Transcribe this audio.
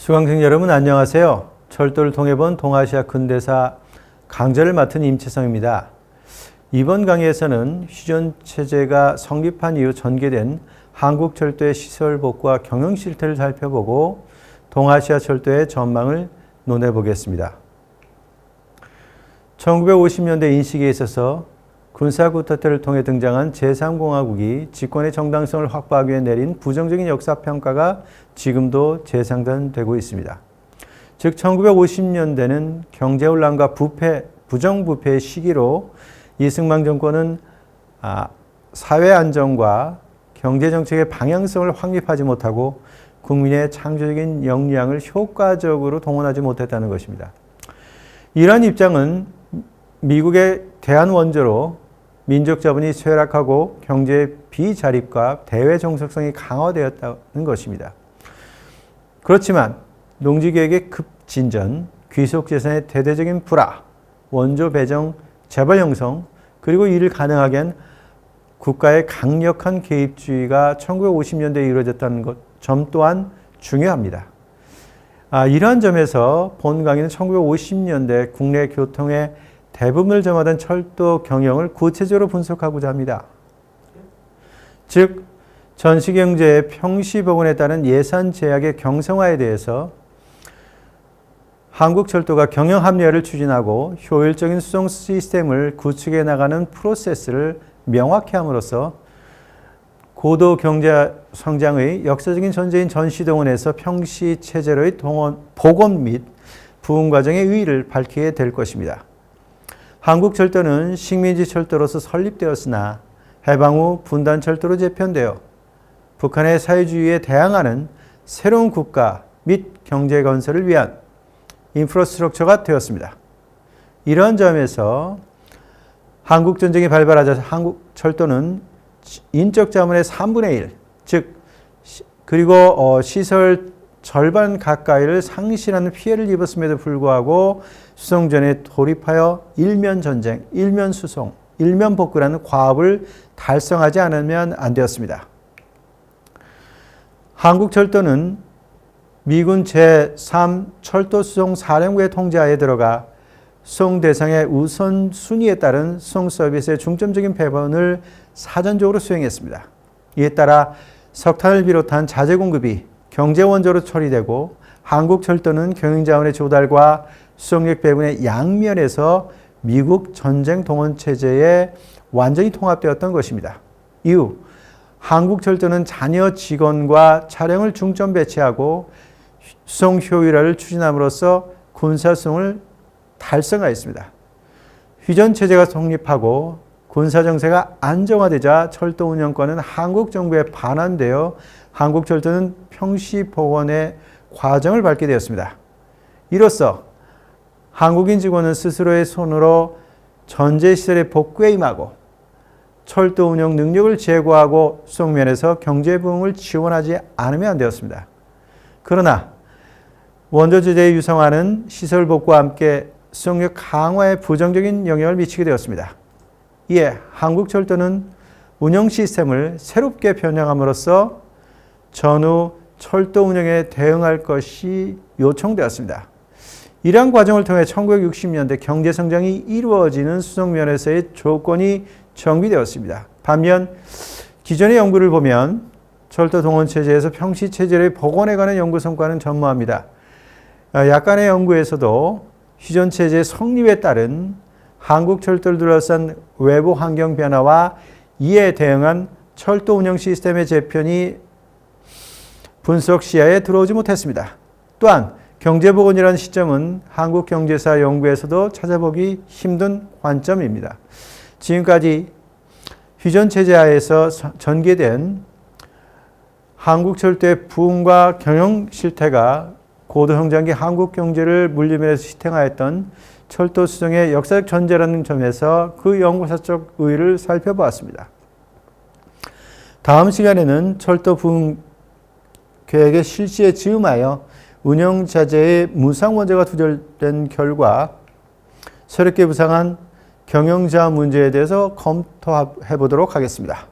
수강생 여러분 안녕하세요. 철도를 통해 본 동아시아 근대사 강좌를 맡은 임채성입니다. 이번 강의에서는 휴전체제가 성립한 이후 전개된 한국철도의 시설 복구와 경영 실태를 살펴보고 동아시아 철도의 전망을 논해보겠습니다. 1950년대 인식에 있어서 군사구타타를 통해 등장한 제3공화국이 집권의 정당성을 확보하기 위해 내린 부정적인 역사평가가 지금도 재상전되고 있습니다. 즉 1950년대는 경제혼란과 부정부패의 시기로 이승만 정권은 사회안정과 경제정책의 방향성을 확립하지 못하고 국민의 창조적인 역량을 효과적으로 동원하지 못했다는 것입니다. 이러한 입장은 미국의 대한원조로 민족 자본이 쇠락하고 경제의 비자립과 대외 정석성이 강화되었다는 것입니다. 그렇지만 농지개혁의 급진전, 귀속재산의 대대적인 불화, 원조 배정, 재벌 형성, 그리고 이를 가능하게 한 국가의 강력한 개입주의가 1950년대에 이루어졌다는 점 또한 중요합니다. 이러한 점에서 본 강의는 1950년대 국내 교통의 대부분을 점하던 철도 경영을 구체적으로 분석하고자 합니다. 즉, 전시경제의 평시복원에 따른 예산 제약의 경성화에 대해서 한국철도가 경영 합리화를 추진하고 효율적인 수송 시스템을 구축해 나가는 프로세스를 명확히 함으로써 고도 경제 성장의 역사적인 전제인 전시동원에서 평시체제로의 복원 및 부흥 과정의 의의를 밝히게 될 것입니다. 한국철도는 식민지 철도로서 설립되었으나 해방 후 분단철도로 재편되어 북한의 사회주의에 대항하는 새로운 국가 및 경제 건설을 위한 인프라스트럭처가 되었습니다. 이러한 점에서 한국전쟁이 발발하자 한국철도는 인적 자원의 3분의 1, 즉 그리고 시설 절반 가까이를 상실하는 피해를 입었음에도 불구하고 수송전에 돌입하여 일면 전쟁, 일면 수송, 일면 복구라는 과업을 달성하지 않으면 안 되었습니다. 한국철도는 미군 제3 철도수송사령부의 통제하에 들어가 수송 대상의 우선순위에 따른 수송 서비스의 중점적인 배분을 사전적으로 수행했습니다. 이에 따라 석탄을 비롯한 자재 공급이 경제원조로 처리되고 한국철도는 경영자원의 조달과 수송력 배분의 양면에서 미국 전쟁 동원 체제에 완전히 통합되었던 것입니다. 이후 한국철도는 잔여 직원과 차량을 중점 배치하고 수송 효율화를 추진함으로써 군사수송을 달성하였습니다. 휴전체제가 성립하고 군사정세가 안정화되자 철도 운영권은 한국 정부에 반환되어 한국철도는 평시복원의 과정을 밟게 되었습니다. 이로써 한국인 직원은 스스로의 손으로 전제시설의 복구에 임하고 철도 운영 능력을 제고하고 수송면에서 경제 부흥을 지원하지 않으면 안 되었습니다. 그러나 원조제재의 유성화는 시설 복구와 함께 수송력 강화에 부정적인 영향을 미치게 되었습니다. 이에 한국철도는 운영 시스템을 새롭게 변형함으로써 전후 철도 운영에 대응할 것이 요청되었습니다. 이러한 과정을 통해 1960년대 경제성장이 이루어지는 수송면에서의 조건이 정비되었습니다. 반면 기존의 연구를 보면 철도 동원체제에서 평시체제의 복원에 관한 연구 성과는 전무합니다. 약간의 연구에서도 휴전체제의 성립에 따른 한국철도를 둘러싼 외부 환경 변화와 이에 대응한 철도 운영 시스템의 재편이 분석 시야에 들어오지 못했습니다. 또한 경제복원이라는 시점은 한국경제사 연구에서도 찾아보기 힘든 관점입니다. 지금까지 휴전체제 하에서 전개된 한국철도의 부흥과 경영 실태가 고도 성장기 한국 경제를 물리면서 시행하였던 철도 수송의 역사적 전제라는 점에서 그 연구사적 의의를 살펴보았습니다. 다음 시간에는 철도 부흥 계획의 실시에 즈음하여 운영자재의 무상원조가 두절된 결과 새롭게 부상한 경영자 문제에 대해서 검토해 보도록 하겠습니다.